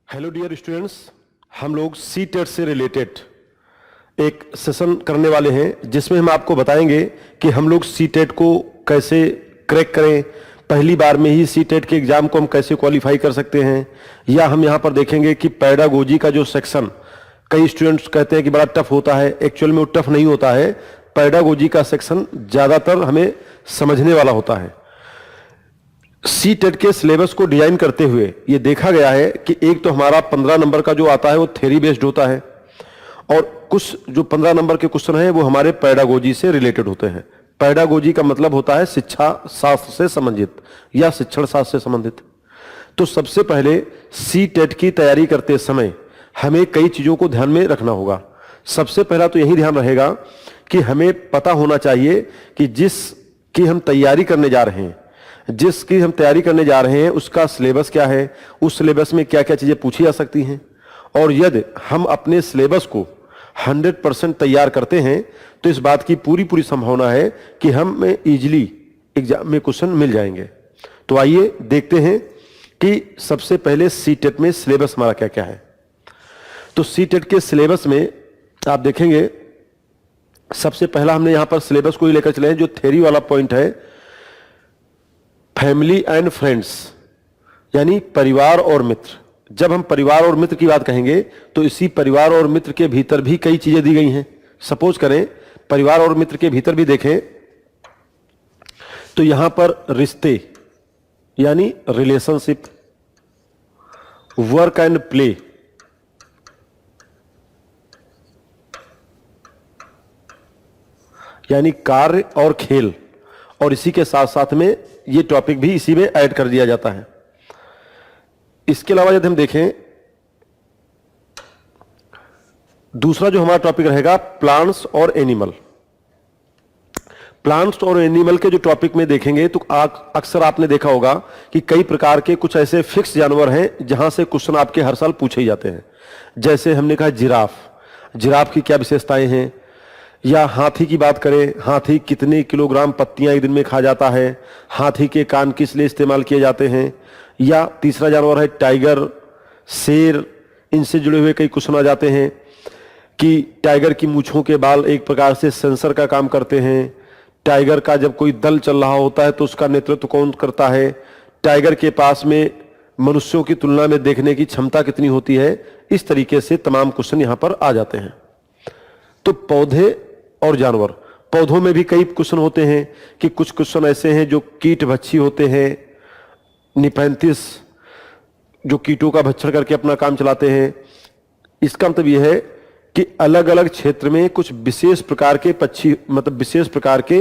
Hello dear students, हम लोग C TET से रिलेटेड एक सेशन करने वाले हैं जिसमें हम आपको बताएंगे कि हम लोग सी टेट को कैसे क्रैक करें, पहली बार में ही सी टेट के एग्जाम को हम कैसे क्वालिफाई कर सकते हैं। या हम यहाँ पर देखेंगे कि पैडागोजी का जो सेक्शन, कई स्टूडेंट्स कहते हैं कि बड़ा टफ होता है, एक्चुअल में वो टफ नहीं होता है। पैडागोजी का सेक्शन ज़्यादातर हमें समझने वाला होता है। सी टेट के सिलेबस को डिजाइन करते हुए ये देखा गया है कि एक तो हमारा 15 नंबर का जो आता है वो थ्योरी बेस्ड होता है, और कुछ जो 15 नंबर के क्वेश्चन हैं वो हमारे पैडागोजी से रिलेटेड होते हैं। पैडागोजी का मतलब होता है शिक्षा शास्त्र से संबंधित या शिक्षण शास्त्र से संबंधित। तो सबसे पहले सी टेट की तैयारी करते समय हमें कई चीजों को ध्यान में रखना होगा। सबसे पहला तो यही ध्यान रहेगा कि हमें पता होना चाहिए कि जिसकी हम तैयारी करने जा रहे हैं उसका सिलेबस क्या है, उस सिलेबस में क्या क्या चीजें पूछी जा सकती हैं। और यदि हम अपने सिलेबस को 100% तैयार करते हैं तो इस बात की पूरी संभावना है कि हमें इजीली एग्जाम में क्वेश्चन मिल जाएंगे। तो आइए देखते हैं कि सबसे पहले सी टेट में सिलेबस हमारा क्या क्या है। तो सी टेट के सिलेबस में आप देखेंगे, सबसे पहला हमने यहां पर सिलेबस को ही लेकर चले हैं। जो थ्योरी वाला पॉइंट है, फैमिली एंड फ्रेंड्स, यानी परिवार और मित्र। जब हम परिवार और मित्र की बात कहेंगे तो इसी परिवार और मित्र के भीतर भी कई चीजें दी गई हैं। सपोज करें परिवार और मित्र के भीतर भी देखें तो यहां पर रिश्ते यानी रिलेशनशिप, वर्क एंड प्ले, यानी कार्य और खेल, और इसी के साथ साथ में ये टॉपिक भी इसी में ऐड कर दिया जाता है। इसके अलावा यदि हम देखें, दूसरा जो हमारा टॉपिक रहेगा प्लांट्स और एनिमल। प्लांट्स और एनिमल के जो टॉपिक में देखेंगे तो अक्सर आपने देखा होगा कि कई प्रकार के कुछ ऐसे फिक्स जानवर हैं जहां से क्वेश्चन आपके हर साल पूछे ही जाते हैं। जैसे हमने कहा जिराफ की क्या विशेषताएं हैं, या हाथी की बात करें, हाथी कितने किलोग्राम पत्तियां एक दिन में खा जाता है, हाथी के कान किस लिए इस्तेमाल किए जाते हैं। या तीसरा जानवर है टाइगर, शेर, इनसे जुड़े हुए कई क्वेश्चन आ जाते हैं कि टाइगर की मूंछों के बाल एक प्रकार से सेंसर का काम करते हैं। टाइगर का जब कोई दल चल रहा होता है तो उसका नेतृत्व कौन करता है। टाइगर के पास में मनुष्यों की तुलना में देखने की क्षमता कितनी होती है। इस तरीके से तमाम क्वेश्चन यहां पर आ जाते हैं। तो पौधे और जानवर, पौधों में भी कई क्वेश्चन होते हैं कि कुछ क्वेश्चन ऐसे हैं जो कीट भक्षी होते हैं, निपेंथिस जो कीटों का भक्षण करके अपना काम चलाते हैं। इसका मतलब यह है कि अलग अलग क्षेत्र में कुछ विशेष प्रकार के पक्षी, मतलब विशेष प्रकार के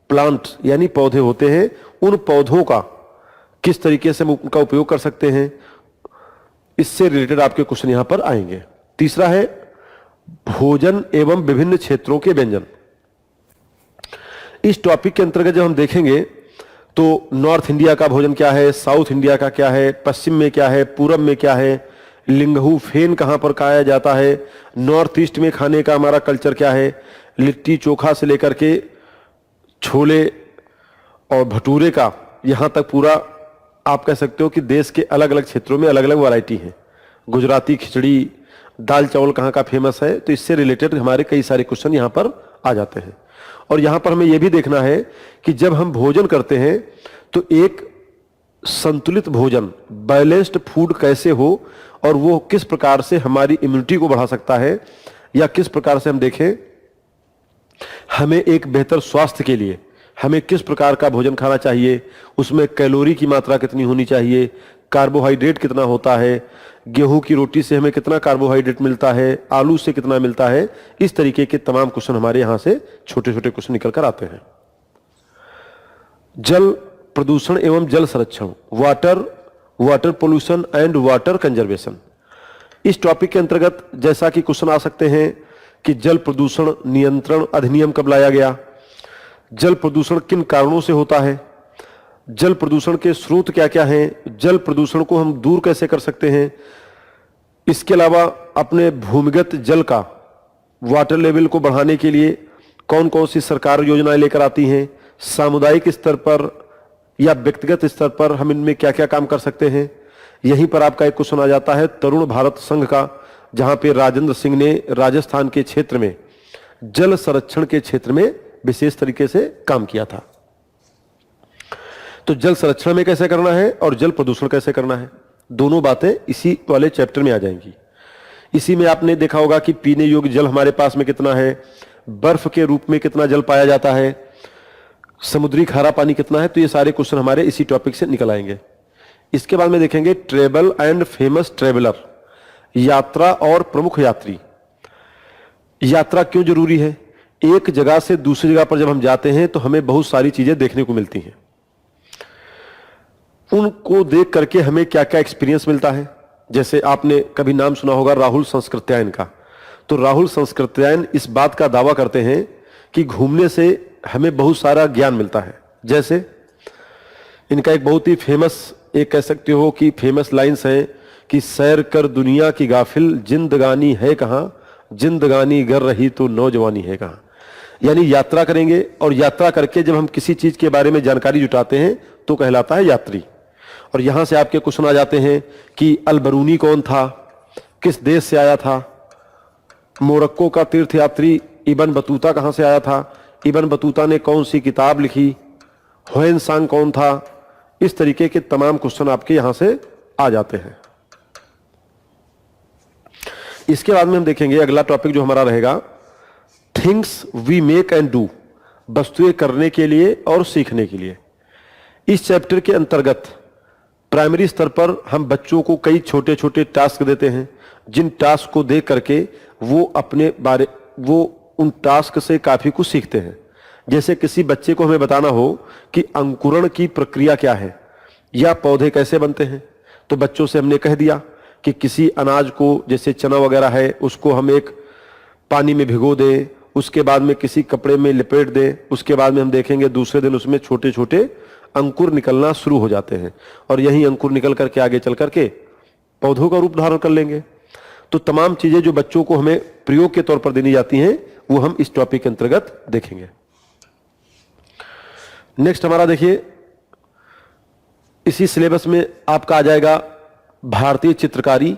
प्लांट यानी पौधे होते हैं। उन पौधों का किस तरीके से हम उनका उपयोग कर सकते हैं, इससे रिलेटेड आपके क्वेश्चन यहां पर आएंगे। तीसरा है भोजन एवं विभिन्न क्षेत्रों के व्यंजन। इस टॉपिक के अंतर्गत जब हम देखेंगे तो नॉर्थ इंडिया का भोजन क्या है, साउथ इंडिया का क्या है, पश्चिम में क्या है, पूरब में क्या है, लिंगहू फेन कहां पर खाया जाता है, नॉर्थ ईस्ट में खाने का हमारा कल्चर क्या है, लिट्टी चोखा से लेकर के छोले और भटूरे का, यहां तक पूरा आप कह सकते हो कि देश के अलग अलग क्षेत्रों में अलग अलग वैरायटी है। गुजराती खिचड़ी, दाल चावल कहाँ का फेमस है। तो इससे रिलेटेड हमारे कई सारे क्वेश्चन यहाँ पर आ जाते हैं। और यहाँ पर हमें यह भी देखना है कि जब हम भोजन करते हैं तो एक संतुलित भोजन, बैलेंस्ड फूड कैसे हो, और वो किस प्रकार से हमारी इम्यूनिटी को बढ़ा सकता है, या किस प्रकार से हम देखें हमें एक बेहतर स्वास्थ्य के लिए हमें किस प्रकार का भोजन खाना चाहिए, उसमें कैलोरी की मात्रा कितनी होनी चाहिए, कार्बोहाइड्रेट कितना होता है, गेहूं की रोटी से हमें कितना कार्बोहाइड्रेट मिलता है, आलू से कितना मिलता है। इस तरीके के तमाम क्वेश्चन हमारे यहां से छोटे छोटे क्वेश्चन निकल कर आते हैं। जल प्रदूषण एवं जल संरक्षण, water pollution and water conservation. इस टॉपिक के अंतर्गत जैसा कि क्वेश्चन आ सकते हैं कि जल प्रदूषण नियंत्रण अधिनियम कब लाया गया, जल प्रदूषण किन कारणों से होता है, जल प्रदूषण के स्रोत क्या क्या हैं, जल प्रदूषण को हम दूर कैसे कर सकते हैं। इसके अलावा अपने भूमिगत जल का वाटर लेवल को बढ़ाने के लिए कौन कौन सी सरकार योजनाएं लेकर आती हैं, सामुदायिक स्तर पर या व्यक्तिगत स्तर पर हम इनमें क्या क्या काम कर सकते हैं। यहीं पर आपका एक क्वेश्चन आ जाता है तरुण भारत संघ का, जहां पे राजेंद्र सिंह ने राजस्थान के क्षेत्र में जल संरक्षण के क्षेत्र में विशेष तरीके से काम किया था। तो जल संरक्षण में कैसे करना है और जल प्रदूषण कैसे करना है, दोनों बातें इसी वाले चैप्टर में आ जाएंगी। इसी में आपने देखा होगा कि पीने योग्य जल हमारे पास में कितना है, बर्फ के रूप में कितना जल पाया जाता है, समुद्री खारा पानी कितना है। तो ये सारे क्वेश्चन हमारे इसी टॉपिक से निकल आएंगे। इसके बाद में देखेंगे ट्रेवल एंड फेमस ट्रेवलर, यात्रा और प्रमुख यात्री। यात्रा क्यों जरूरी है? एक जगह से दूसरी जगह पर जब हम जाते हैं तो हमें बहुत सारी चीजें देखने को मिलती हैं। उनको देख करके हमें क्या क्या एक्सपीरियंस मिलता है। जैसे आपने कभी नाम सुना होगा राहुल संस्कृत्यायन का। तो राहुल संस्कृत्यायन इस बात का दावा करते हैं कि घूमने से हमें बहुत सारा ज्ञान मिलता है। जैसे इनका एक बहुत ही फेमस, एक कह सकते हो कि फेमस लाइंस है कि सैर कर दुनिया की गाफिल, जिंदगानी है कहां, जिंदगानी गर रही तो नौजवानी है कहां। यानी यात्रा करेंगे और यात्रा करके जब हम किसी चीज के बारे में जानकारी जुटाते हैं तो कहलाता है यात्री। और यहां से आपके क्वेश्चन आ जाते हैं कि अल-बरूनी कौन था, किस देश से आया था, मोरक्को का तीर्थयात्री इब्न बतूता कहां से आया था, इब्न बतूता ने कौन सी किताब लिखी, हुएन सांग कौन था। इस तरीके के तमाम क्वेश्चन आपके यहां से आ जाते हैं। इसके बाद में हम देखेंगे अगला टॉपिक जो हमारा रहेगा things we make and do, वस्तुएं करने के लिए और सीखने के लिए। इस चैप्टर के अंतर्गत प्राइमरी स्तर पर हम बच्चों को कई छोटे छोटे टास्क देते हैं, जिन टास्क को देख करके वो उन टास्क से काफी कुछ सीखते हैं। जैसे किसी बच्चे को हमें बताना हो कि अंकुरण की प्रक्रिया क्या है या पौधे कैसे बनते हैं, तो बच्चों से हमने कह दिया कि किसी अनाज को, जैसे चना वगैरह है, उसको हम एक पानी में भिगो दें, उसके बाद में किसी कपड़े में लिपेट दें, उसके बाद में हम देखेंगे दूसरे दिन उसमें छोटे छोटे अंकुर निकलना शुरू हो जाते हैं और यही अंकुर निकल करके आगे चल करके पौधों का रूप धारण कर लेंगे। तो तमाम चीजें जो बच्चों को हमें प्रयोग के तौर पर देनी जाती हैं वो हम इस टॉपिक के अंतर्गत देखेंगे। नेक्स्ट हमारा देखिए, इसी सिलेबस में आपका आ जाएगा भारतीय चित्रकारी।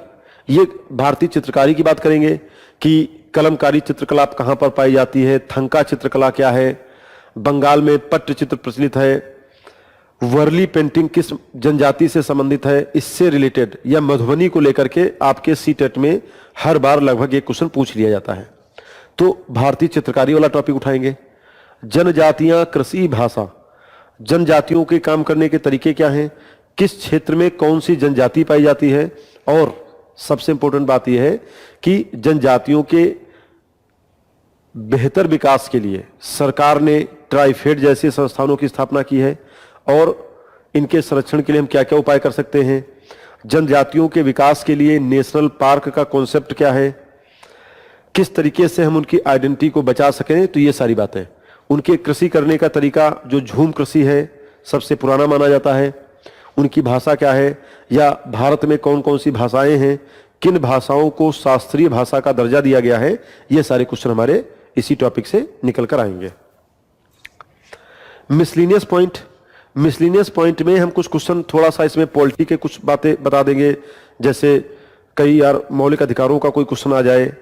ये भारतीय चित्रकारी की बात करेंगे कि कलमकारी चित्रकला कहां पर पाई जाती है, थंका चित्रकला क्या है, बंगाल में पट्टचित्र प्रचलित है, वर्ली पेंटिंग किस जनजाति से संबंधित है, इससे रिलेटेड या मधुबनी को लेकर के आपके सीटेट में हर बार लगभग एक क्वेश्चन पूछ लिया जाता है। तो भारतीय चित्रकारी वाला टॉपिक उठाएंगे। जनजातियां, कृषि, भाषा। जनजातियों के काम करने के तरीके क्या हैं, किस क्षेत्र में कौन सी जनजाति पाई जाती है, और सबसे इंपॉर्टेंट बात यह है कि जनजातियों के बेहतर विकास के लिए सरकार ने ट्राइफेड जैसे संस्थानों की स्थापना की है और इनके संरक्षण के लिए हम क्या क्या उपाय कर सकते हैं। जनजातियों के विकास के लिए नेशनल पार्क का कॉन्सेप्ट क्या है, किस तरीके से हम उनकी आइडेंटिटी को बचा सकें। तो ये सारी बातें, उनके कृषि करने का तरीका जो झूम कृषि है सबसे पुराना माना जाता है, उनकी भाषा क्या है, या भारत में कौन कौन सी भाषाएं हैं, किन भाषाओं को शास्त्रीय भाषा का दर्जा दिया गया है। ये सारे क्वेश्चन हमारे इसी टॉपिक से निकल कर आएंगे। मिसलिनियस पॉइंट, मिसलिनियस पॉइंट में हम कुछ क्वेश्चन थोड़ा सा इसमें पॉलिटी के कुछ बातें बता देंगे। जैसे कई बार मौलिक अधिकारों का कोई क्वेश्चन आ जाए,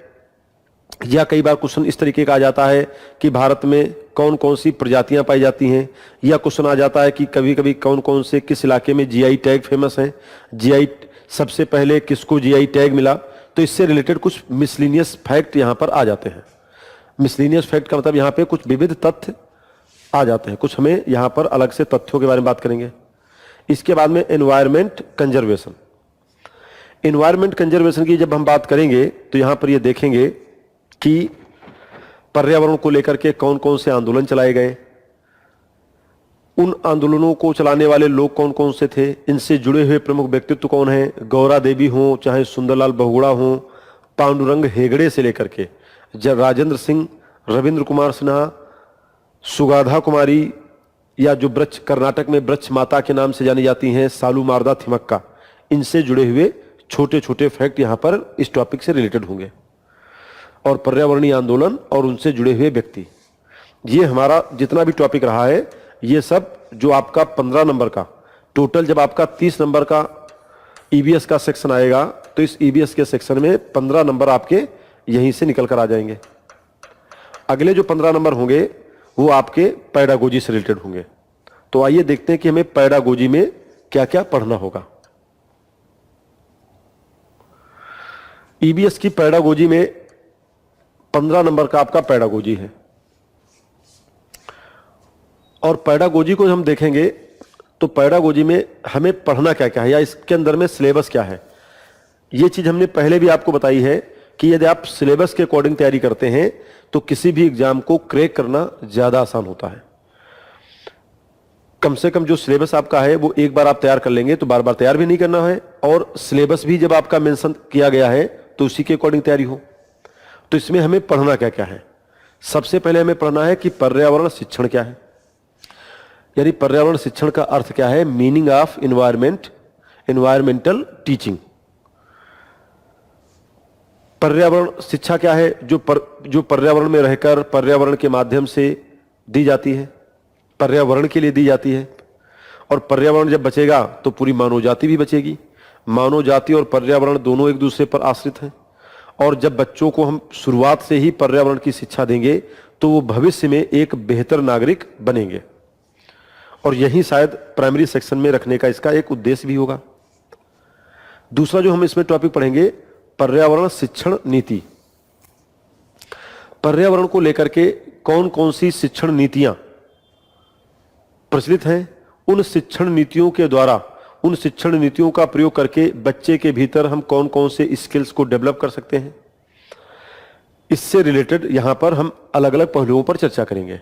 या कई बार क्वेश्चन इस तरीके का आ जाता है कि भारत में कौन कौन सी प्रजातियां पाई जाती हैं, या क्वेश्चन आ जाता है कि कभी कभी कौन कौन से किस इलाके में जीआई टैग फेमस है, जीआई सबसे पहले किसको जीआई टैग मिला। तो इससे रिलेटेड कुछ मिसलिनियस फैक्ट यहां पर आ जाते हैं। मिसलिनियस फैक्ट का मतलब यहां पे कुछ विविध तथ्य आ जाते हैं, कुछ हमें यहां पर अलग से तथ्यों के बारे में बात करेंगे। इसके बाद में एनवायरमेंट कंजर्वेशन। एनवायरमेंट कंजर्वेशन की जब हम बात करेंगे तो यहां पर ये देखेंगे कि पर्यावरण को लेकर के कौन कौन से आंदोलन चलाए गए, उन आंदोलनों को चलाने वाले लोग कौन कौन से थे, इनसे जुड़े हुए प्रमुख व्यक्तित्व कौन हैं, गौरा देवी हो, चाहे सुंदरलाल बहुगुणा हो, पांडुरंग हेगड़े से लेकर के राजेंद्र सिंह, रविंद्र कुमार सिन्हा, सुगाधा कुमारी, या जो वृक्ष कर्नाटक में वृक्ष माता के नाम से जानी जाती हैं सालू मारदा थिमक्का, इनसे जुड़े हुए छोटे छोटे फैक्ट यहां पर इस टॉपिक से रिलेटेड होंगे। और पर्यावरणीय आंदोलन और उनसे जुड़े हुए व्यक्ति, ये हमारा जितना भी टॉपिक रहा है ये सब जो आपका 15 नंबर का टोटल, जब आपका 30 नंबर का ईबीएस का सेक्शन आएगा तो इस ईबीएस के सेक्शन में 15 नंबर आपके यहीं से निकल कर आ जाएंगे। अगले जो 15 नंबर होंगे वो आपके पेडागोजी से रिलेटेड होंगे। तो आइए देखते हैं कि हमें पेडागोजी में क्या क्या पढ़ना होगा। ईबीएस की पेडागोजी में 15 नंबर का आपका पेडागोजी है। और पेडागोजी को हम देखेंगे तो पेडागोजी में हमें पढ़ना क्या क्या है या इसके अंदर में सिलेबस क्या है। ये चीज हमने पहले भी आपको बताई है कि यदि आप सिलेबस के अकॉर्डिंग तैयारी करते हैं तो किसी भी एग्जाम को क्रैक करना ज्यादा आसान होता है। कम से कम जो सिलेबस आपका है वो एक बार आप तैयार कर लेंगे तो बार बार तैयार भी नहीं करना है, और सिलेबस भी जब आपका मेंशन किया गया है तो उसी के अकॉर्डिंग तैयारी हो। तो इसमें हमें पढ़ना क्या क्या है। सबसे पहले हमें पढ़ना है कि पर्यावरण शिक्षण क्या है, यानी पर्यावरण शिक्षण का अर्थ क्या है। Meaning of environment, environmental teaching. पर्यावरण शिक्षा क्या है, जो पर्यावरण में रहकर पर्यावरण के माध्यम से दी जाती है, पर्यावरण के लिए दी जाती है। और पर्यावरण जब बचेगा तो पूरी मानव जाति भी बचेगी। मानव जाति और पर्यावरण दोनों एक दूसरे पर आश्रित हैं, और जब बच्चों को हम शुरुआत से ही पर्यावरण की शिक्षा देंगे तो वो भविष्य में एक बेहतर नागरिक बनेंगे। और यही शायद प्राइमरी सेक्शन में रखने का इसका एक उद्देश्य भी होगा। दूसरा जो हम इसमें टॉपिक पढ़ेंगे, पर्यावरण शिक्षण नीति। पर्यावरण को लेकर के कौन कौन सी शिक्षण नीतियां प्रचलित हैं, उन शिक्षण नीतियों के द्वारा, उन शिक्षण नीतियों का प्रयोग करके बच्चे के भीतर हम कौन कौन से स्किल्स को डेवलप कर सकते हैं, इससे रिलेटेड यहां पर हम अलग अलग पहलुओं पर चर्चा करेंगे।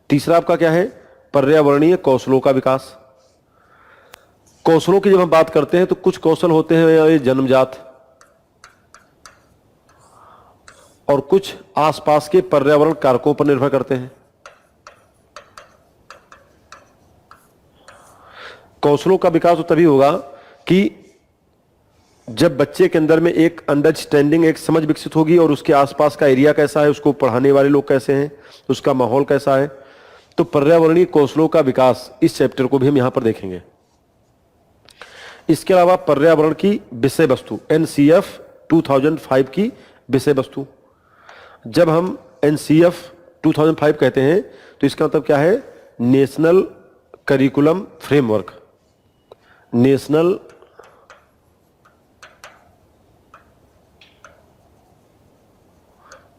तीसरा आपका क्या है, पर्यावरणीय कौशलों का विकास। कौशलों की जब हम बात करते हैं तो कुछ कौशल होते हैं ये जन्मजात, और कुछ आसपास के पर्यावरण कारकों पर निर्भर करते हैं। कौशलों का विकास तो तभी होगा कि जब बच्चे के अंदर में एक अंडरस्टैंडिंग, एक समझ विकसित होगी, और उसके आसपास का एरिया कैसा है, उसको पढ़ाने वाले लोग कैसे हैं, उसका माहौल कैसा है। तो पर्यावरणीय कौशलों का विकास, इस चैप्टर को भी हम यहां पर देखेंगे। इसके अलावा पर्यावरण की विषय वस्तु, एनसीएफ 2005 की विषय वस्तु। जब हम एनसीएफ 2005 कहते हैं तो इसका मतलब क्या है, national curriculum framework. National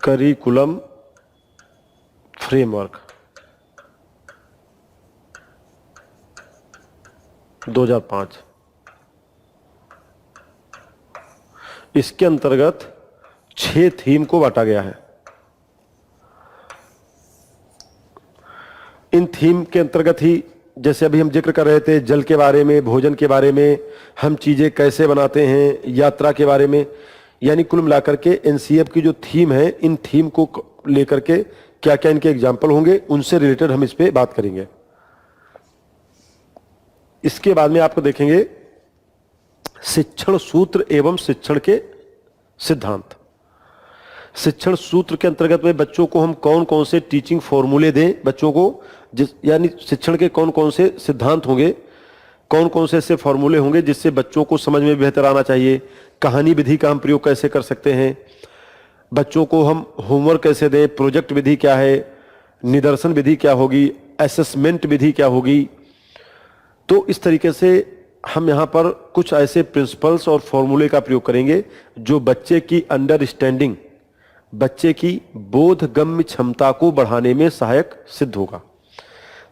curriculum framework 2005। इसके अंतर्गत 6 थीम को बांटा गया है। इन थीम के अंतर्गत ही, जैसे अभी हम जिक्र कर रहे थे जल के बारे में, भोजन के बारे में, हम चीजें कैसे बनाते हैं, यात्रा के बारे में, यानी कुल मिलाकर के एनसीएफ की जो थीम है, इन थीम को लेकर के क्या क्या इनके एग्जाम्पल होंगे, उनसे रिलेटेड हम इस पे बात करेंगे। इसके बाद में आपको देखेंगे शिक्षण सूत्र एवं शिक्षण के सिद्धांत। शिक्षण सूत्र के अंतर्गत में बच्चों को हम कौन कौन से टीचिंग फॉर्मूले दें बच्चों को, यानी शिक्षण के कौन कौन से सिद्धांत होंगे, कौन कौन से ऐसे फॉर्मूले होंगे जिससे बच्चों को समझ में बेहतर आना चाहिए। कहानी विधि का हम प्रयोग कैसे कर सकते हैं, बच्चों को हम होमवर्क कैसे दें, प्रोजेक्ट विधि क्या है, निदर्शन विधि क्या होगी, असेसमेंट विधि क्या होगी। तो इस तरीके से हम यहाँ पर कुछ ऐसे प्रिंसिपल्स और फॉर्मूले का प्रयोग करेंगे जो बच्चे की अंडरस्टैंडिंग, बच्चे की बोधगम्य क्षमता को बढ़ाने में सहायक सिद्ध होगा।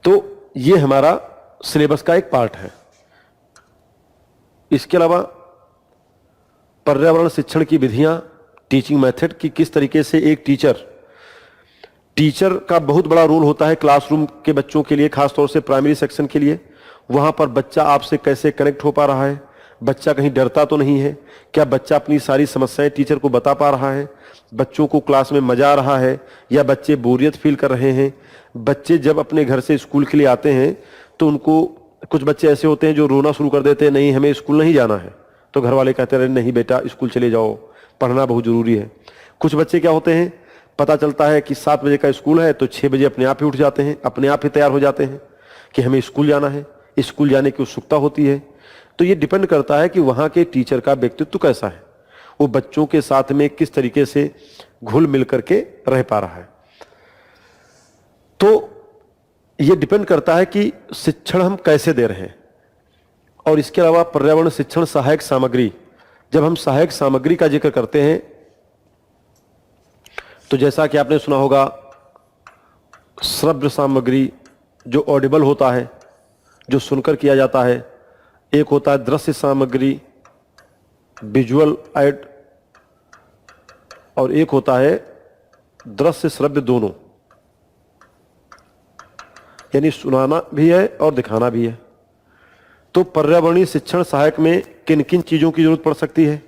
तो ये हमारा सिलेबस का एक पार्ट है। इसके अलावा पर्यावरण शिक्षण की विधियां, टीचिंग मेथड की किस तरीके से एक टीचर का बहुत बड़ा रोल होता है क्लासरूम के बच्चों के लिए, खासतौर से प्राइमरी सेक्शन के लिए। वहां पर बच्चा आपसे कैसे कनेक्ट हो पा रहा है, बच्चा कहीं डरता तो नहीं है, क्या बच्चा अपनी सारी समस्याएं टीचर को बता पा रहा है, बच्चों को क्लास में मजा आ रहा है या बच्चे बोरियत फील कर रहे हैं। बच्चे जब अपने घर से स्कूल के लिए आते हैं तो उनको, कुछ बच्चे ऐसे होते हैं जो रोना शुरू कर देते हैं, नहीं हमें स्कूल नहीं जाना है, तो घर वाले कहते रहे नहीं बेटा स्कूल चले जाओ, पढ़ना बहुत जरूरी है। कुछ बच्चे क्या होते हैं, पता चलता है कि 7 बजे का स्कूल है तो 6 बजे अपने आप ही उठ जाते हैं, अपने आप ही तैयार हो जाते हैं कि हमें स्कूल जाना है, स्कूल जाने की उत्सुकता होती है। तो ये डिपेंड करता है कि वहां के टीचर का व्यक्तित्व कैसा है, वो बच्चों के साथ में किस तरीके से घुल मिल करके रह पा रहा है। तो ये डिपेंड करता है कि शिक्षण हम कैसे दे रहे हैं। और इसके अलावा पर्यावरण शिक्षण सहायक सामग्री, जब हम सहायक सामग्री का जिक्र करते हैं तो जैसा कि आपने सुना होगा, श्रव्य सामग्री जो ऑडिबल होता है, जो सुनकर किया जाता है, एक होता है दृश्य सामग्री विजुअल एड, और एक होता है दृश्य श्रव्य दोनों, यानी सुनाना भी है और दिखाना भी है। तो पर्यावरणीय शिक्षण सहायक में किन किन चीजों की जरूरत पड़ सकती है?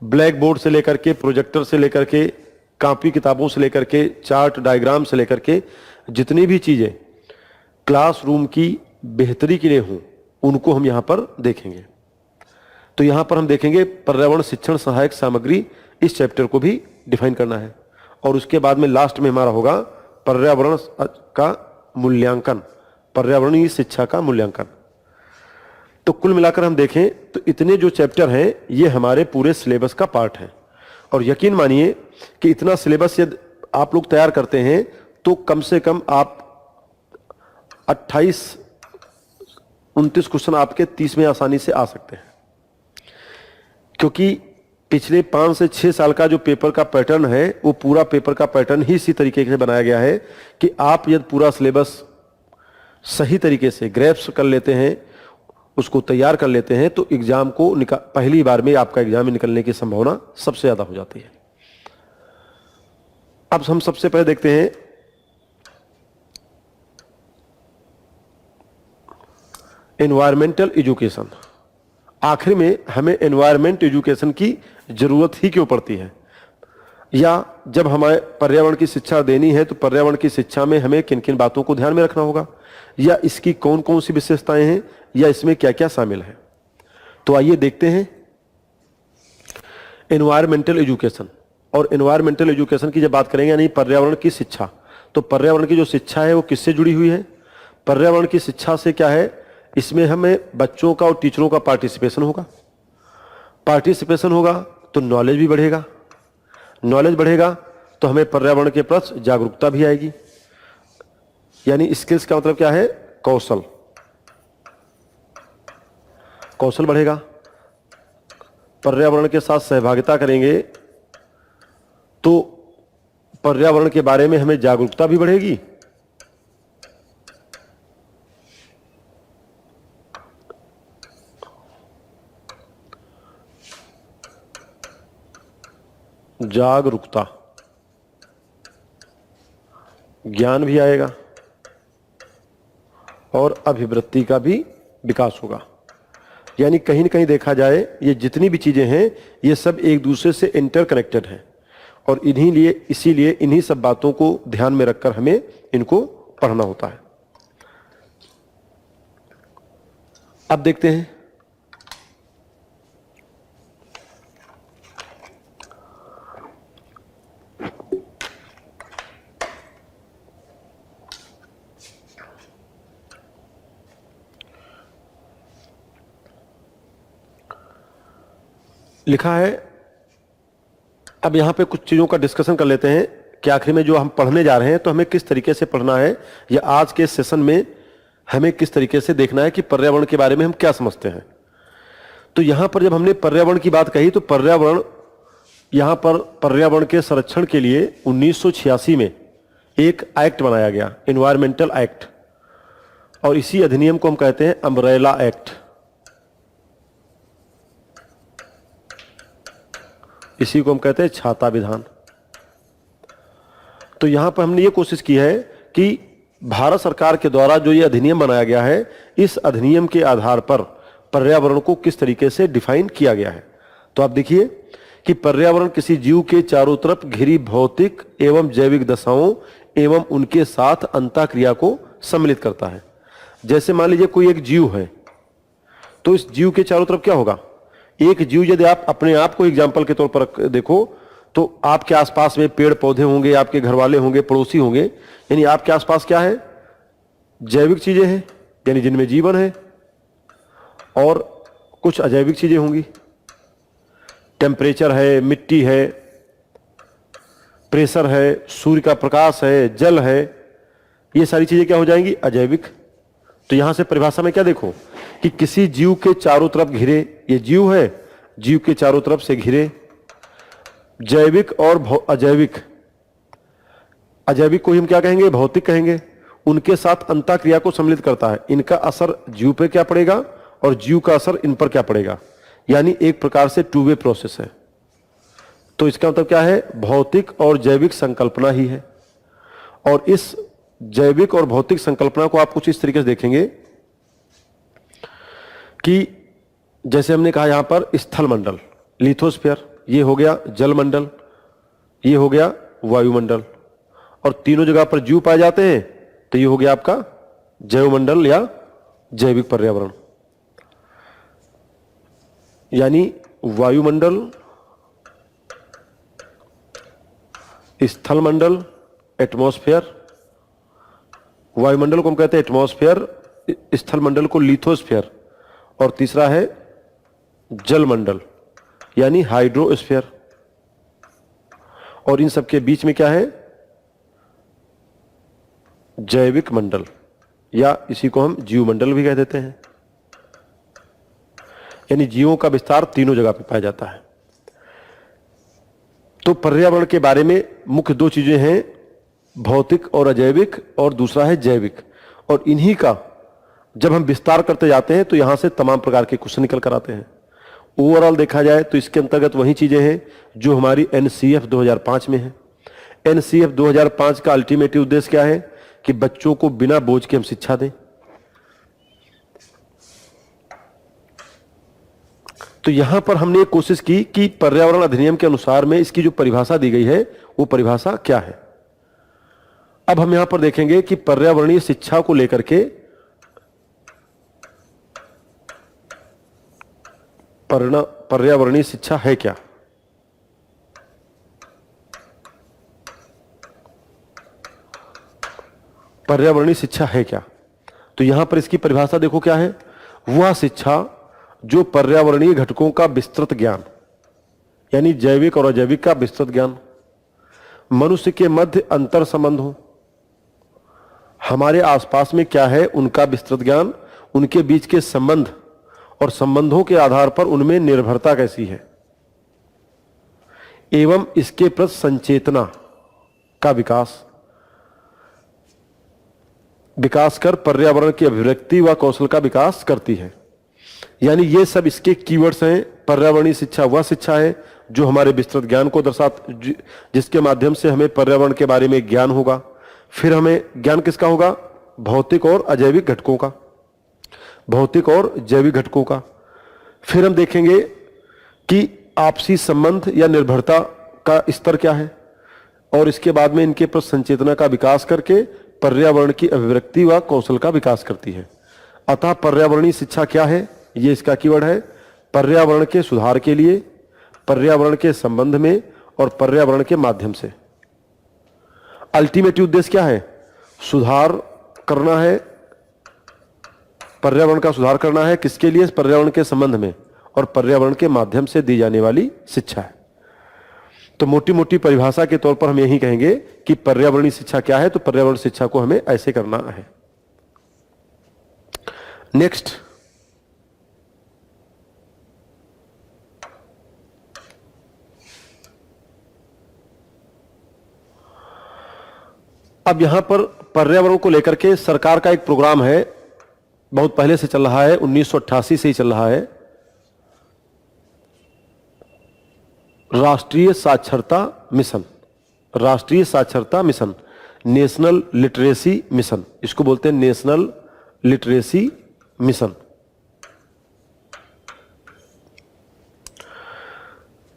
ब्लैक बोर्ड से लेकर के, प्रोजेक्टर से लेकर के, कॉपी किताबों से लेकर के, चार्ट डायग्राम से लेकर के, जितनी भी चीजें क्लासरूम की बेहतरी के लिए हों उनको हम यहां पर देखेंगे। तो यहां पर हम देखेंगे पर्यावरण शिक्षण सहायक सामग्री, इस चैप्टर को भी डिफाइन करना है। और उसके बाद में लास्ट में हमारा होगा पर्यावरण का मूल्यांकन, पर्यावरणीय शिक्षा का मूल्यांकन। तो कुल मिलाकर हम देखें तो इतने जो चैप्टर हैं ये हमारे पूरे सिलेबस का पार्ट है। और यकीन मानिए कि इतना सिलेबस यदि आप लोग तैयार करते हैं तो कम से कम आप 28-29 क्वेश्चन आपके 30 में आसानी से आ सकते हैं, क्योंकि पिछले 5 से 6 साल का जो पेपर का पैटर्न है वो पूरा पेपर का पैटर्न ही इसी तरीके से बनाया गया है कि आप यदि पूरा सिलेबस सही तरीके से ग्रैप्स कर लेते हैं, उसको तैयार कर लेते हैं, तो एग्जाम को पहली बार में आपका एग्जाम में निकलने की संभावना सबसे ज्यादा हो जाती है। अब हम सबसे पहले देखते हैं एनवायरमेंटल एजुकेशन। आखिर में हमें एनवायरमेंट एजुकेशन की जरूरत ही क्यों पड़ती है, या जब हमें पर्यावरण की शिक्षा देनी है तो पर्यावरण की शिक्षा में हमें किन किन बातों को ध्यान में रखना होगा, या इसकी कौन कौन सी विशेषताएं हैं, या इसमें क्या क्या शामिल है। तो आइए देखते हैं एनवायरमेंटल एजुकेशन। और एनवायरमेंटल एजुकेशन की जब बात करेंगे, यानी पर्यावरण की शिक्षा, तो पर्यावरण की जो शिक्षा है वो किससे जुड़ी हुई है? पर्यावरण की शिक्षा से क्या है, इसमें हमें बच्चों का और टीचरों का पार्टिसिपेशन होगा। पार्टिसिपेशन होगा तो नॉलेज भी बढ़ेगा, नॉलेज बढ़ेगा तो हमें पर्यावरण के प्रति जागरूकता भी आएगी। यानी स्किल्स का मतलब क्या है? कौशल, कौशल बढ़ेगा। पर्यावरण के साथ सहभागिता करेंगे तो पर्यावरण के बारे में हमें जागरूकता भी बढ़ेगी, जागरूकता, ज्ञान भी आएगा और अभिवृत्ति का भी विकास होगा। यानी कहीं न कहीं देखा जाए ये जितनी भी चीजें हैं ये सब एक दूसरे से इंटरकनेक्टेड हैं, और इसीलिए इन्हीं सब बातों को ध्यान में रखकर हमें इनको पढ़ना होता है। अब देखते हैं लिखा है। अब यहां पे कुछ चीजों का डिस्कशन कर लेते हैं कि आखिर में जो हम पढ़ने जा रहे हैं तो हमें किस तरीके से पढ़ना है, या आज के सेशन में हमें किस तरीके से देखना है कि पर्यावरण के बारे में हम क्या समझते हैं। तो यहां पर जब हमने पर्यावरण की बात कही तो पर्यावरण, यहां पर पर्यावरण के संरक्षण के लिए 1986 में एक एक्ट बनाया गया, एनवायरमेंटल एक्ट, और इसी अधिनियम को हम कहते हैं अम्ब्रेला एक्ट। इसी को हम कहते हैं छाता विधान। तो यहां पर हमने ये कोशिश की है कि भारत सरकार के द्वारा जो ये अधिनियम बनाया गया है, इस अधिनियम के आधार पर पर्यावरण को किस तरीके से डिफाइन किया गया है। तो आप देखिए कि पर्यावरण किसी जीव के चारों तरफ घिरी भौतिक एवं जैविक दशाओं एवं उनके साथ अंतःक्रिया को सम्मिलित करता है। जैसे मान लीजिए कोई एक जीव है, तो इस जीव के चारों तरफ क्या होगा? एक जीव, यदि आप अपने आप को एग्जाम्पल के तौर पर देखो तो आपके आसपास में पेड़ पौधे होंगे, आपके घर वाले होंगे, पड़ोसी होंगे, यानी आपके आसपास क्या है? जैविक चीजें हैं, यानी जिनमें जीवन है, और कुछ अजैविक चीजें होंगी, टेम्परेचर है, मिट्टी है, प्रेशर है, सूर्य का प्रकाश है, जल है, ये सारी चीजें क्या हो जाएंगी? अजैविक। तो यहां से परिभाषा में क्या देखो कि किसी जीव के चारों तरफ घिरे, ये जीव है, जीव के चारों तरफ से घिरे, जैविक और अजैविक, अजैविक को हम क्या कहेंगे? भौतिक कहेंगे। उनके साथ अंतःक्रिया को सम्मिलित करता है, इनका असर जीव पे क्या पड़ेगा और जीव का असर इन पर क्या पड़ेगा, यानी एक प्रकार से टू वे प्रोसेस है। तो इसका मतलब क्या है? भौतिक और जैविक संकल्पना ही है। और इस जैविक और भौतिक संकल्पना को आप कुछ इस तरीके से देखेंगे कि जैसे हमने कहा यहां पर स्थल मंडल, लिथोस्फीयर, ये हो गया जल मंडल, ये हो गया वायुमंडल, और तीनों जगह पर जीव पाए जाते हैं, तो ये हो गया आपका जैवमंडल या जैविक पर्यावरण। यानी वायुमंडल, स्थल मंडल, एटमॉस्फेयर, वायुमंडल को हम कहते हैं एटमॉस्फेयर, स्थल मंडल को लिथोस्फीयर, और तीसरा है जल मंडल यानी हाइड्रोस्फीयर। और इन सबके बीच में क्या है? जैविक मंडल, या इसी को हम जीव मंडल भी कह देते हैं। यानी जीवों का विस्तार तीनों जगह पे पाया जाता है। तो पर्यावरण के बारे में मुख्य दो चीजें हैं, भौतिक और अजैविक, और दूसरा है जैविक। और इन्हीं का जब हम विस्तार करते जाते हैं तो यहां से तमाम प्रकार के क्वेश्चन निकल कर आते हैं। ओवरऑल देखा जाए तो इसके अंतर्गत वही चीजें हैं जो हमारी एनसीएफ 2005 में है। एनसीएफ 2005 का अल्टीमेट उद्देश्य क्या है? कि बच्चों को बिना बोझ के हम शिक्षा दें। तो यहां पर हमने कोशिश की कि पर्यावरण अधिनियम के अनुसार में इसकी जो परिभाषा दी गई है वो परिभाषा क्या है। अब हम यहां पर देखेंगे कि पर्यावरणीय शिक्षा को लेकर के पर्यावरणीय शिक्षा है क्या। पर्यावरणीय शिक्षा है क्या? तो यहां पर इसकी परिभाषा देखो क्या है। वह शिक्षा जो पर्यावरणीय घटकों का विस्तृत ज्ञान, यानी जैविक और अजैविक का विस्तृत ज्ञान, मनुष्य के मध्य अंतर संबंध हो, हमारे आसपास में क्या है उनका विस्तृत ज्ञान, उनके बीच के संबंध और संबंधों के आधार पर उनमें निर्भरता कैसी है, एवं इसके प्रति संचेतना का विकास कर पर्यावरण की अभिव्यक्ति व कौशल का विकास करती है। यानी ये सब इसके कीवर्ड्स हैं। पर्यावरणीय शिक्षा वह शिक्षा है जो हमारे विस्तृत ज्ञान को जिसके माध्यम से हमें पर्यावरण के बारे में ज्ञान होगा। फिर हमें ज्ञान किसका होगा? भौतिक और अजैविक घटकों का, भौतिक और जैविक घटकों का। फिर हम देखेंगे कि आपसी संबंध या निर्भरता का स्तर क्या है, और इसके बाद में इनके प्रति संचेतना का विकास करके पर्यावरण की अभिव्यक्ति व कौशल का विकास करती है। अतः पर्यावरणीय शिक्षा क्या है? ये इसका कीवर्ड है। पर्यावरण के सुधार के लिए, पर्यावरण के संबंध में और पर्यावरण के माध्यम से। अल्टीमेट उद्देश्य क्या है? सुधार करना है, पर्यावरण का सुधार करना है। किसके लिए? पर्यावरण के संबंध में और पर्यावरण के माध्यम से दी जाने वाली शिक्षा है। तो मोटी मोटी परिभाषा के तौर पर हम यही कहेंगे कि पर्यावरणीय शिक्षा क्या है। तो पर्यावरण शिक्षा को हमें ऐसे करना है। नेक्स्ट, अब यहां पर पर्यावरण को लेकर के सरकार का एक प्रोग्राम है, बहुत पहले से चल रहा है, 1988 से ही चल रहा है। राष्ट्रीय साक्षरता मिशन, राष्ट्रीय साक्षरता मिशन, नेशनल लिटरेसी मिशन, इसको बोलते हैं नेशनल लिटरेसी मिशन।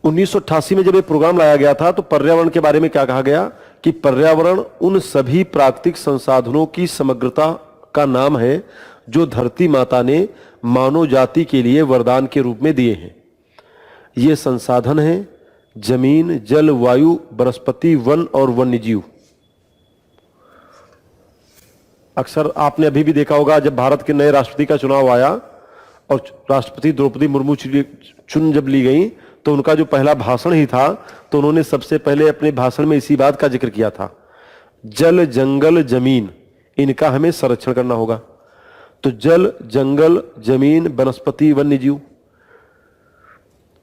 1988 में जब ये प्रोग्राम लाया गया था तो पर्यावरण के बारे में क्या कहा गया कि पर्यावरण उन सभी प्राकृतिक संसाधनों की समग्रता का नाम है जो धरती माता ने मानव जाति के लिए वरदान के रूप में दिए हैं। ये संसाधन हैं जमीन, जल, वायु, वनस्पति, वन और वन्यजीव। अक्सर आपने अभी भी देखा होगा, जब भारत के नए राष्ट्रपति का चुनाव आया और राष्ट्रपति द्रौपदी मुर्मू चुन जब ली गई तो उनका जो पहला भाषण ही था तो उन्होंने सबसे पहले अपने भाषण में इसी बात का जिक्र किया था, जल जंगल जमीन इनका हमें संरक्षण करना होगा। तो जल जंगल जमीन वनस्पति वन्य जीव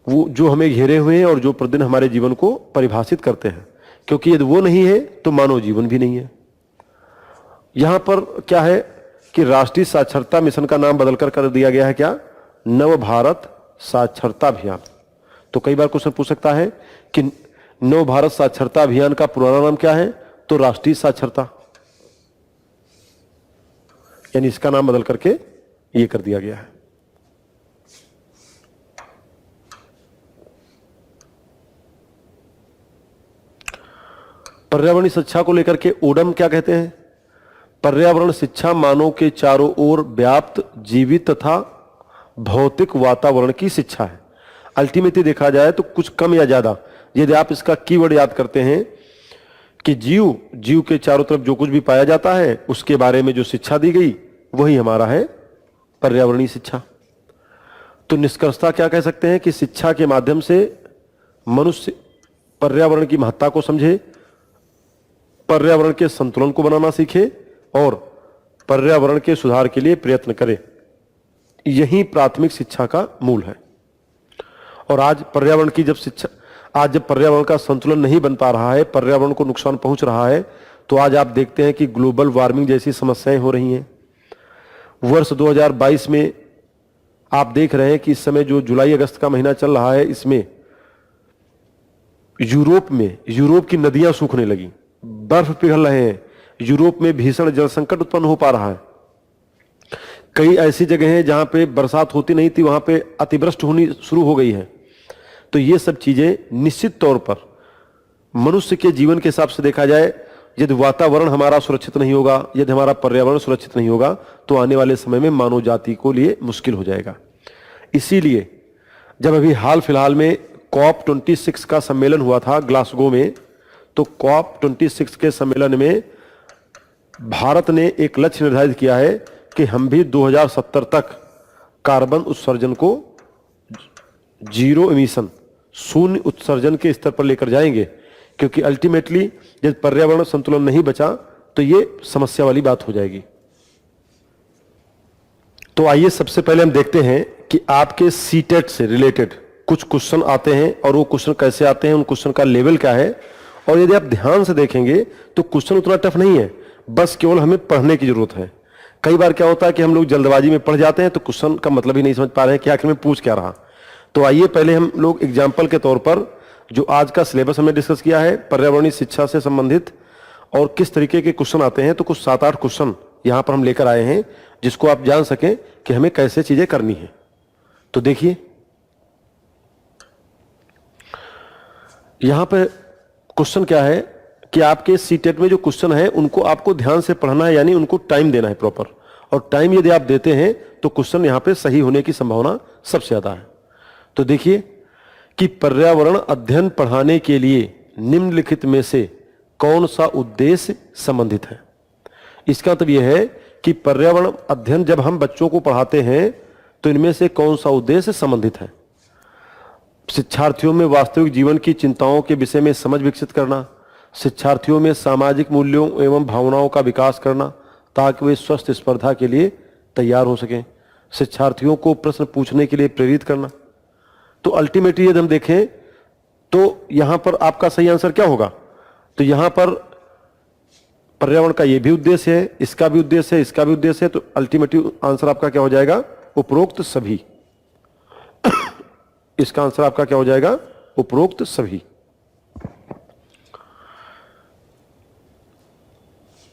वो जो हमें घेरे हुए हैं और जो प्रतिदिन हमारे जीवन को परिभाषित करते हैं, क्योंकि यदि वो नहीं है तो मानव जीवन भी नहीं है। यहां पर क्या है कि राष्ट्रीय साक्षरता मिशन का नाम बदलकर कर दिया गया है क्या, नव भारत साक्षरता अभियान। तो कई बार क्वेश्चन पूछ सकता है कि नव भारत साक्षरता अभियान का पुराना नाम क्या है, तो राष्ट्रीय साक्षरता, यानी इसका नाम बदल करके ये कर दिया गया है। पर्यावरणीय शिक्षा को लेकर के ओडम क्या कहते हैं, पर्यावरण शिक्षा मानव के चारों ओर व्याप्त जीवित तथा भौतिक वातावरण की शिक्षा है। अल्टीमेटली देखा जाए तो कुछ कम या ज्यादा, यदि आप इसका कीवर्ड याद करते हैं कि जीव के चारों तरफ जो कुछ भी पाया जाता है उसके बारे में जो शिक्षा दी गई वही हमारा है पर्यावरणीय शिक्षा। तो निष्कर्षता क्या कह सकते हैं कि शिक्षा के माध्यम से मनुष्य पर्यावरण की महत्ता को समझे, पर्यावरण के संतुलन को बनाना सीखे और पर्यावरण के सुधार के लिए प्रयत्न करे। यही प्राथमिक शिक्षा का मूल है। और आज जब पर्यावरण का संतुलन नहीं बन पा रहा है, पर्यावरण को नुकसान पहुंच रहा है, तो आज आप देखते हैं कि ग्लोबल वार्मिंग जैसी समस्याएं हो रही हैं। वर्ष 2022 में आप देख रहे हैं कि इस समय जो जुलाई अगस्त का महीना चल रहा है, इसमें यूरोप की नदियां सूखने लगी, बर्फ पिघल रहे हैं, यूरोप में भीषण जल संकट उत्पन्न हो पा रहा है। कई ऐसी जगह हैं जहां पे बरसात होती नहीं थी, वहां पे अतिवृष्टि होनी शुरू हो गई है। तो ये सब चीजें निश्चित तौर पर मनुष्य के जीवन के हिसाब से देखा जाए, यदि वातावरण हमारा सुरक्षित नहीं होगा, यदि हमारा पर्यावरण सुरक्षित नहीं होगा, तो आने वाले समय में मानव जाति को लिए मुश्किल हो जाएगा। इसीलिए जब अभी हाल फिलहाल में COP26 का सम्मेलन हुआ था ग्लासगो में, तो COP26 के सम्मेलन में भारत ने एक लक्ष्य निर्धारित किया है कि हम भी 2070 तक कार्बन उत्सर्जन को जीरो एमिशन, शून्य उत्सर्जन के स्तर पर लेकर जाएंगे, क्योंकि अल्टीमेटली यदि पर्यावरण संतुलन नहीं बचा तो ये समस्या वाली बात हो जाएगी। तो आइए सबसे पहले हम देखते हैं कि आपके सीटेट से रिलेटेड कुछ क्वेश्चन आते हैं और वो क्वेश्चन कैसे आते हैं, उन क्वेश्चन का लेवल क्या है। और यदि आप ध्यान से देखेंगे तो क्वेश्चन उतना टफ नहीं है, बस केवल हमें पढ़ने की जरूरत है। कई बार क्या होता है कि हम लोग जल्दबाजी में पढ़ जाते हैं तो क्वेश्चन का मतलब ही नहीं समझ पा रहे हैं कि आखिर में पूछ क्या रहा। तो आइए पहले हम लोग एग्जाम्पल के तौर पर जो आज का सिलेबस हमने डिस्कस किया है पर्यावरणीय शिक्षा से संबंधित और किस तरीके के क्वेश्चन आते हैं, तो कुछ 7-8 क्वेश्चन यहां पर हम लेकर आए हैं जिसको आप जान सकें कि हमें कैसे चीजें करनी है। तो देखिए यहां पे क्वेश्चन क्या है कि आपके सीटेट में जो क्वेश्चन है उनको आपको ध्यान से पढ़ना है, यानी उनको टाइम देना है प्रॉपर। और टाइम यदि आप देते हैं तो क्वेश्चन यहां पे सही होने की संभावना सबसे ज्यादा है। तो देखिए कि पर्यावरण अध्ययन पढ़ाने के लिए निम्नलिखित में से कौन सा उद्देश्य संबंधित है। इसका मतलब यह है कि पर्यावरण अध्ययन जब हम बच्चों को पढ़ाते हैं तो इनमें से कौन सा उद्देश्य संबंधित है। शिक्षार्थियों में वास्तविक जीवन की चिंताओं के विषय में समझ विकसित करना, शिक्षार्थियों में सामाजिक मूल्यों एवं भावनाओं का विकास करना ताकि वे स्वस्थ स्पर्धा के लिए तैयार हो सकें, शिक्षार्थियों को प्रश्न पूछने के लिए प्रेरित करना। तो अल्टीमेटली यदि हम देखें तो यहां पर आपका सही आंसर क्या होगा, तो यहां पर पर्यावरण का यह भी उद्देश्य है, इसका भी उद्देश्य है, इसका भी उद्देश्य है। तो अल्टीमेटली आंसर आपका क्या हो जाएगा, उपरोक्त सभी। इसका आंसर आपका क्या हो जाएगा, उपरोक्त सभी।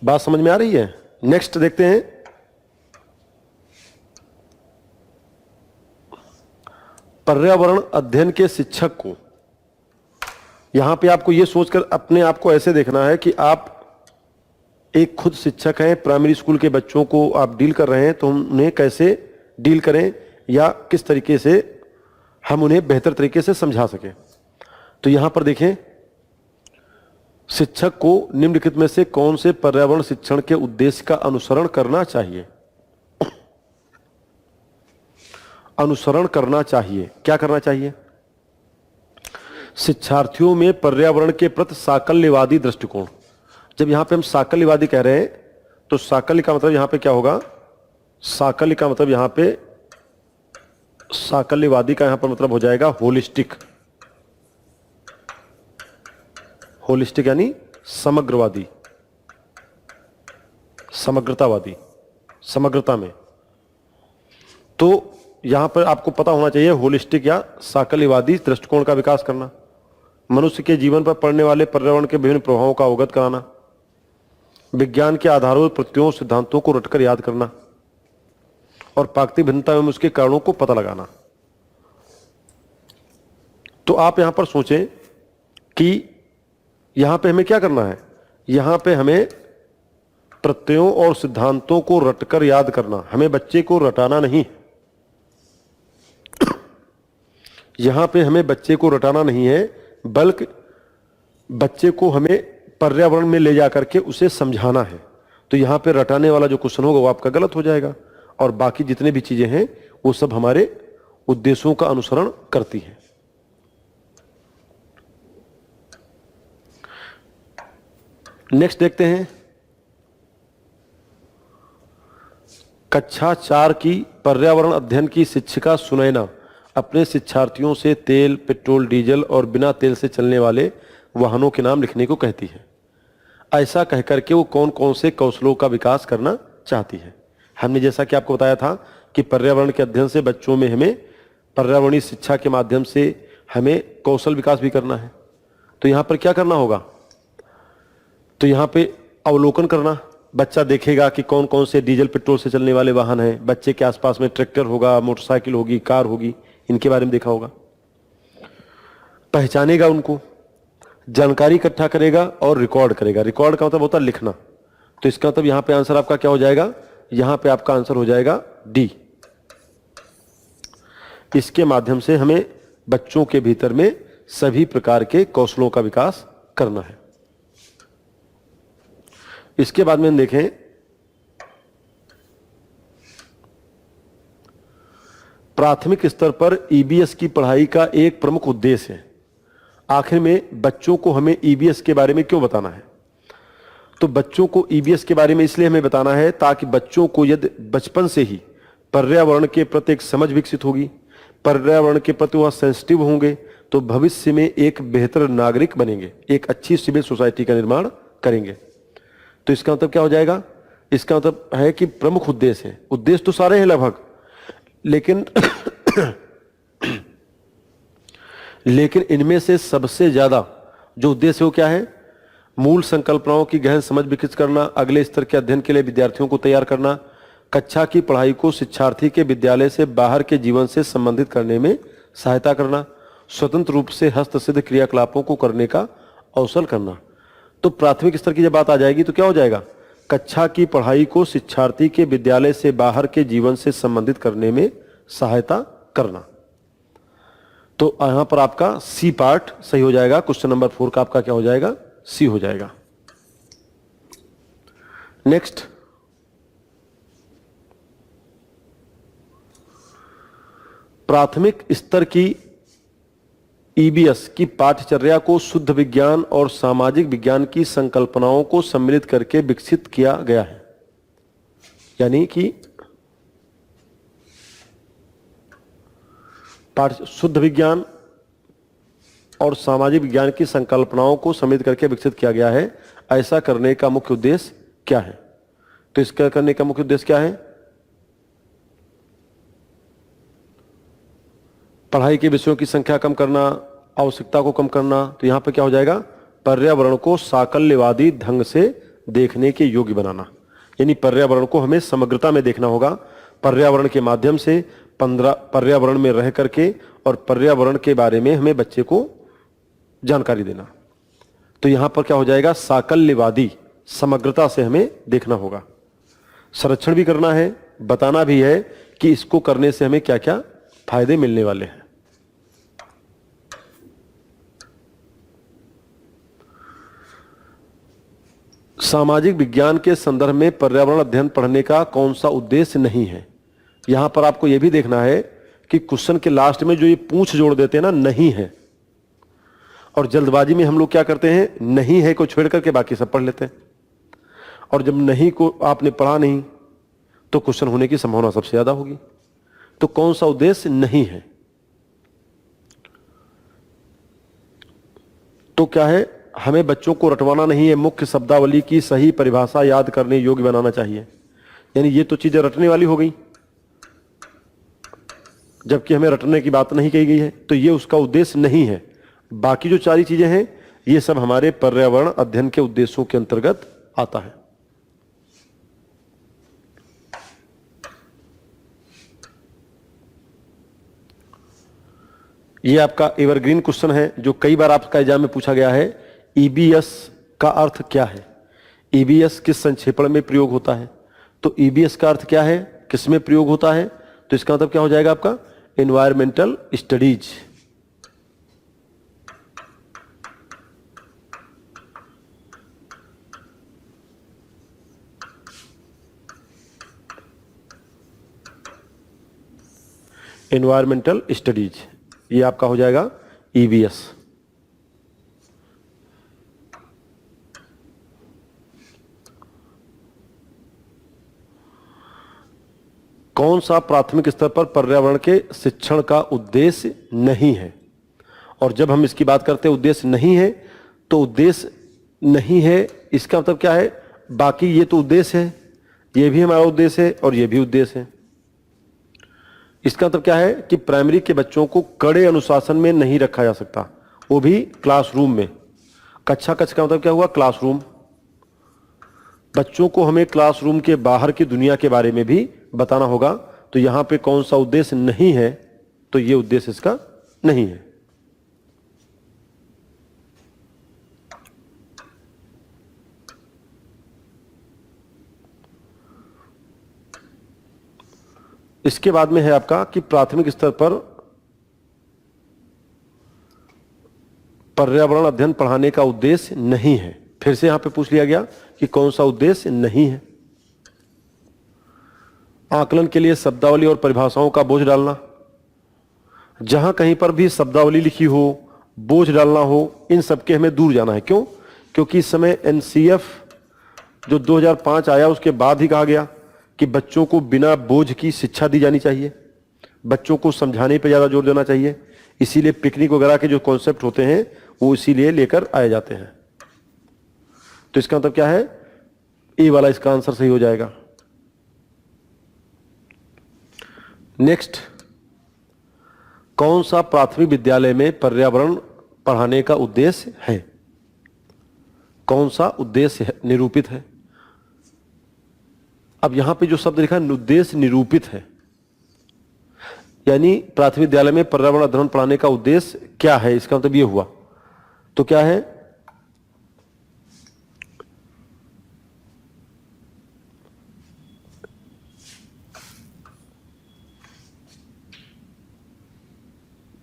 बात समझ में आ रही है। नेक्स्ट देखते हैं पर्यावरण अध्ययन के शिक्षक को। यहां पे आपको यह सोचकर अपने आप को ऐसे देखना है कि आप एक खुद शिक्षक हैं, प्राइमरी स्कूल के बच्चों को आप डील कर रहे हैं, तो हम उन्हें कैसे डील करें या किस तरीके से हम उन्हें बेहतर तरीके से समझा सकें। तो यहां पर देखें शिक्षक को निम्नलिखित में से कौन से पर्यावरण शिक्षण के उद्देश्य का अनुसरण करना चाहिए। अनुसरण करना चाहिए। क्या करना चाहिए? शिक्षार्थियों में पर्यावरण के प्रति साकल्यवादी दृष्टिकोण। जब यहां पे हम साकल्यवादी कह रहे हैं तो साकल्य का मतलब यहां पे क्या होगा? साकल्य का मतलब यहां पे, साकल्यवादी का यहां पर मतलब हो जाएगा होलिस्टिक। होलिस्टिक यानी समग्रवादी, समग्रतावादी, समग्रता में। तो यहां पर आपको पता होना चाहिए होलिस्टिक या साकल्यवादी दृष्टिकोण का विकास करना, मनुष्य के जीवन पर पड़ने वाले पर्यावरण के विभिन्न प्रभावों का अवगत कराना, विज्ञान के आधारभूत प्रत्ययों सिद्धांतों को रटकर याद करना और प्राकृतिक भिन्नता एवं उसके कारणों को पता लगाना। तो आप यहां पर सोचें कि यहां पे हमें क्या करना है? यहां पे हमें प्रत्ययों और सिद्धांतों को रटकर याद करना। हमें बच्चे को रटाना नहीं, यहां पे हमें बच्चे को रटाना नहीं है, बल्कि बच्चे को हमें पर्यावरण में ले जाकर के उसे समझाना है। तो यहां पे रटाने वाला जो क्वेश्चन होगा वो आपका गलत हो जाएगा और बाकी जितने भी चीजें हैं वो सब हमारे उद्देश्यों का अनुसरण करती हैं। नेक्स्ट देखते हैं, कक्षा 4 की पर्यावरण अध्ययन की शिक्षिका सुनैना अपने शिक्षार्थियों से तेल, पेट्रोल, डीजल और बिना तेल से चलने वाले वाहनों के नाम लिखने को कहती है। ऐसा कहकर के वो कौन कौन से कौशलों का विकास करना चाहती है? हमने जैसा कि आपको बताया था कि पर्यावरण के अध्ययन से बच्चों में हमें पर्यावरणीय शिक्षा के माध्यम से हमें कौशल विकास भी करना है। तो यहां पर क्या करना होगा? तो यहां पे अवलोकन करना। बच्चा देखेगा कि कौन कौन से डीजल पेट्रोल से चलने वाले वाहन हैं। बच्चे के आसपास में ट्रैक्टर होगा, मोटरसाइकिल होगी, कार होगी, इनके बारे में देखा होगा। पहचानेगा उनको, जानकारी इकट्ठा करेगा और रिकॉर्ड करेगा। रिकॉर्ड का मतलब होता है लिखना। तो इसका मतलब यहां पे आंसर आपका क्या हो जाएगा? यहां पे आपका आंसर हो जाएगा डी। इसके माध्यम से हमें बच्चों के भीतर में सभी प्रकार के कौशलों का विकास करना है। इसके बाद में देखें, प्राथमिक स्तर पर ईबीएस की पढ़ाई का एक प्रमुख उद्देश्य है। आखिर में बच्चों को हमें ईबीएस के बारे में क्यों बताना है? तो बच्चों को ईबीएस के बारे में इसलिए हमें बताना है ताकि बच्चों को यदि बचपन से ही पर्यावरण के प्रति एक समझ विकसित होगी, पर्यावरण के प्रति वह सेंसिटिव होंगे, तो भविष्य में एक बेहतर नागरिक बनेंगे, एक अच्छी सिविल सोसाइटी का निर्माण करेंगे। तो इसका मतलब क्या हो जाएगा? इसका मतलब है कि प्रमुख उद्देश्य है। उद्देश्य तो सारे हैं लगभग, लेकिन इनमें से सबसे ज्यादा जो उद्देश्य हो क्या है? मूल संकल्पनाओं की गहन समझ विकसित करना, अगले स्तर के अध्ययन के लिए विद्यार्थियों को तैयार करना, कक्षा की पढ़ाई को शिक्षार्थी के विद्यालय से बाहर के जीवन से संबंधित करने में सहायता करना, स्वतंत्र रूप से हस्तसिद्ध क्रियाकलापों को करने का अवसर करना। तो प्राथमिक स्तर की जब बात आ जाएगी तो क्या हो जाएगा? कक्षा की पढ़ाई को शिक्षार्थी के विद्यालय से बाहर के जीवन से संबंधित करने में सहायता करना। तो यहां पर आपका सी पार्ट सही हो जाएगा। क्वेश्चन नंबर 4 का आपका क्या हो जाएगा? सी हो जाएगा। नेक्स्ट, प्राथमिक स्तर की ईबीएस की पाठ्यचर्या को शुद्ध विज्ञान और सामाजिक विज्ञान की संकल्पनाओं को सम्मिलित करके विकसित किया गया है। यानी कि शुद्ध विज्ञान और सामाजिक विज्ञान की संकल्पनाओं को सम्मिलित करके विकसित किया गया है। ऐसा करने का मुख्य उद्देश्य क्या है? तो इसका करने का मुख्य उद्देश्य क्या है? पढ़ाई के विषयों की संख्या कम करना, आवश्यकता को कम करना। तो यहां पर क्या हो जाएगा? पर्यावरण को साकल्यवादी ढंग से देखने के योग्य बनाना। यानी पर्यावरण को हमें समग्रता में देखना होगा। पर्यावरण के माध्यम से पर्यावरण में रह करके और पर्यावरण के बारे में हमें बच्चे को जानकारी देना। तो यहां पर क्या हो जाएगा? साकल्यवादी, समग्रता से हमें देखना होगा। संरक्षण भी करना है, बताना भी है कि इसको करने से हमें क्या क्या फायदे मिलने वाले हैं। सामाजिक विज्ञान के संदर्भ में पर्यावरण अध्ययन पढ़ने का कौन सा उद्देश्य नहीं है? यहां पर आपको यह भी देखना है कि क्वेश्चन के लास्ट में जो ये पूंछ जोड़ देते हैं ना, नहीं है, और जल्दबाजी में हम लोग क्या करते हैं, नहीं है को छोड़ करके बाकी सब पढ़ लेते हैं, और जब नहीं को आपने पढ़ा नहीं तो क्वेश्चन होने की संभावना सबसे ज्यादा होगी। तो कौन सा उद्देश्य नहीं है? तो क्या है, हमें बच्चों को रटवाना नहीं है, मुख्य शब्दावली की सही परिभाषा याद करने योग्य बनाना चाहिए। यानी ये तो चीजें रटने वाली हो गई, जबकि हमें रटने की बात नहीं कही गई है, तो ये उसका उद्देश्य नहीं है। बाकी जो सारी चीजें हैं ये सब हमारे पर्यावरण अध्ययन के उद्देश्यों के अंतर्गत आता है। ये आपका एवरग्रीन क्वेश्चन है जो कई बार आपका एग्जाम में पूछा गया है। ईबीएस का अर्थ क्या है? ईबीएस किस संक्षेपण में प्रयोग होता है? तो ईबीएस का अर्थ क्या है, किस में प्रयोग होता है? तो इसका मतलब क्या हो जाएगा आपका, एनवायरमेंटल स्टडीज। एनवायरमेंटल स्टडीज, ये आपका हो जाएगा ईबीएस। कौन सा प्राथमिक स्तर पर पर्यावरण के शिक्षण का उद्देश्य नहीं है? और जब हम इसकी बात करते हैं उद्देश्य नहीं है, तो उद्देश्य नहीं है इसका मतलब क्या है, बाकी ये तो उद्देश्य है, ये भी हमारा उद्देश्य है और ये भी उद्देश्य है। इसका मतलब क्या है कि प्राइमरी के बच्चों को कड़े अनुशासन में नहीं रखा जा सकता, वो भी क्लासरूम में। कक्षा कक्ष का मतलब क्या हुआ, क्लासरूम। बच्चों को हमें क्लासरूम के बाहर की दुनिया के बारे में भी बताना होगा। तो यहां पे कौन सा उद्देश्य नहीं है, तो ये उद्देश्य इसका नहीं है। इसके बाद में है आपका कि प्राथमिक स्तर पर पर्यावरण अध्ययन पढ़ाने का उद्देश्य नहीं है। फिर से यहां पे पूछ लिया गया कि कौन सा उद्देश्य नहीं है। आकलन के लिए शब्दावली और परिभाषाओं का बोझ डालना, जहां कहीं पर भी शब्दावली लिखी हो, बोझ डालना हो, इन सबके हमें दूर जाना है। क्यों? क्योंकि इस समय एनसीएफ जो 2005 आया उसके बाद ही कहा गया कि बच्चों को बिना बोझ की शिक्षा दी जानी चाहिए, बच्चों को समझाने पर ज्यादा जोर देना चाहिए। इसीलिए पिकनिक वगैरह के जो कॉन्सेप्ट होते हैं वो इसीलिए लेकर आए जाते हैं। तो इसका मतलब क्या है, ए वाला इसका आंसर सही हो जाएगा। नेक्स्ट, कौन सा प्राथमिक विद्यालय में पर्यावरण पढ़ाने का उद्देश्य है? कौन सा उद्देश्य निरूपित है? अब यहां पे जो शब्द लिखा है उद्देश्य निरूपित है, यानी प्राथमिक विद्यालय में पर्यावरण अध्ययन पढ़ाने का उद्देश्य क्या है, इसका मतलब ये हुआ। तो क्या है,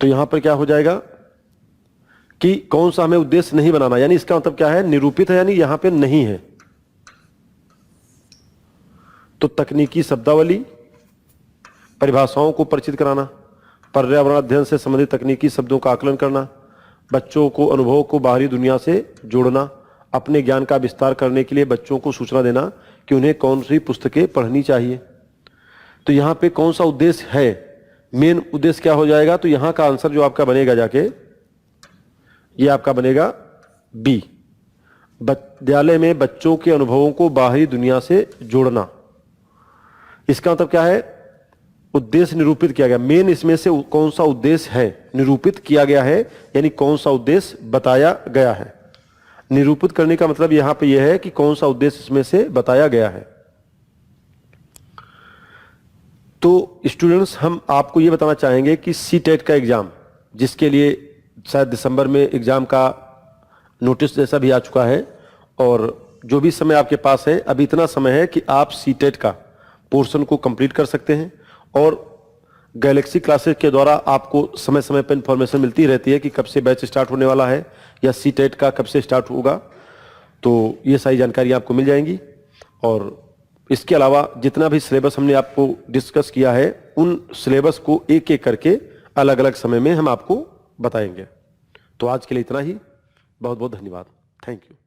तो यहां पर क्या हो जाएगा कि कौन सा हमें उद्देश्य नहीं बनाना, यानी इसका मतलब क्या है, निरूपित है, यानी यहां पे नहीं है। तो तकनीकी शब्दावली, परिभाषाओं को परिचित कराना, पर्यावरण अध्ययन से संबंधित तकनीकी शब्दों का आकलन करना, बच्चों को अनुभव को बाहरी दुनिया से जोड़ना, अपने ज्ञान का विस्तार करने के लिए बच्चों को सूचना देना कि उन्हें कौन सी पुस्तकें पढ़नी चाहिए। तो यहां पे कौन सा उद्देश्य है, मेन उद्देश्य क्या हो जाएगा? तो यहां का आंसर जो आपका बनेगा जाके, ये आपका बनेगा बी, विद्यालय में बच्चों के अनुभवों को बाहरी दुनिया से जोड़ना। इसका मतलब क्या है, उद्देश्य निरूपित किया गया। मेन इसमें से कौन सा उद्देश्य है निरूपित किया गया है, यानी कौन सा उद्देश्य बताया गया है। निरूपित करने का मतलब यहां पे यह है कि कौन सा उद्देश्य इसमें से बताया गया है। तो स्टूडेंट्स, हम आपको यह बताना चाहेंगे कि सीटेट का एग्जाम, जिसके लिए शायद दिसंबर में एग्जाम का नोटिस जैसा भी आ चुका है, और जो भी समय आपके पास है, अभी इतना समय है कि आप सीटेट का पोर्शन को कंप्लीट कर सकते हैं। और गैलेक्सी क्लासेस के द्वारा आपको समय समय पर इंफॉर्मेशन मिलती रहती है कि कब से बैच स्टार्ट होने वाला है या सीटेट का कब से स्टार्ट होगा। तो ये सारी जानकारी आपको मिल जाएंगी। और इसके अलावा जितना भी सिलेबस हमने आपको डिस्कस किया है, उन सिलेबस को एक एक करके अलग अलग समय में हम आपको बताएंगे। तो आज के लिए इतना ही। बहुत बहुत धन्यवाद। Thank you.